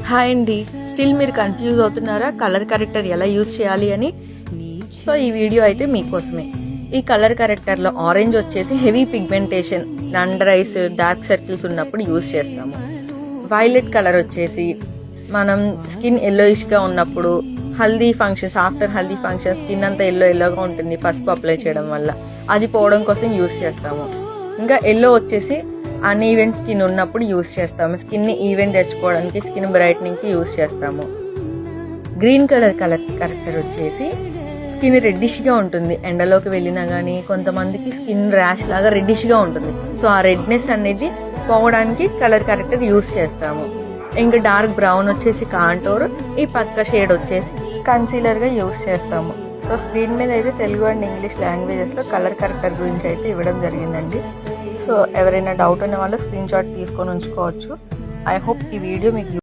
Hi అండి, still మీరు confuse అవుతున్నారా కలర్ కరెక్టర్ ఎలా యూజ్ చేయాలి అని? సో ఈ వీడియో అయితే మీకోసమే. ఈ కలర్ కరెక్టర్లో ఆరెంజ్ వచ్చేసి heavy pigmentation, under eyes, dark circles ఉన్నప్పుడు యూజ్ చేస్తాము. వైలెట్ కలర్ వచ్చేసి మనం స్కిన్ ఎల్లోయిష్గా ఉన్నప్పుడు, haldi functions, after haldi function skin అంతా ఎల్లోగా ఉంటుంది పసుపు అప్లై చేయడం వల్ల, అది పోవడం కోసం యూజ్ చేస్తాము. ఇంకా ఎల్లో వచ్చేసి అన్ఈవెన్ స్కిన్ ఉన్నప్పుడు యూజ్ చేస్తాము. స్కిన్ని ఈవెన్ తెచ్చుకోవడానికి, స్కిన్ బ్రైట్నింగ్కి యూజ్ చేస్తాము. గ్రీన్ కలర్ కరెక్టర్ వచ్చేసి స్కిన్ రెడ్డిష్గా ఉంటుంది, ఎండలోకి వెళ్ళినా కానీ కొంతమందికి స్కిన్ ర్యాష్ లాగా రెడ్డిష్గా ఉంటుంది. సో ఆ రెడ్నెస్ అనేది పోవడానికి కలర్ కరెక్టర్ యూజ్ చేస్తాము. ఇంకా డార్క్ బ్రౌన్ వచ్చేసి కాంటోర్, ఈ పక్క షేడ్ వచ్చేసి కన్సీలర్గా యూజ్ చేస్తాము. సో స్క్రీన్ మీద అయితే తెలుగు అండ్ ఇంగ్లీష్ లాంగ్వేజెస్లో కలర్ కరెక్టర్ గురించి అయితే ఇవ్వడం జరిగిందండి. సో ఎవరైనా డౌట్ ఉన్న వాళ్ళు స్క్రీన్ షాట్ తీసుకొని ఉంచుకోవచ్చు. ఐ హోప్ ఈ వీడియో మీకు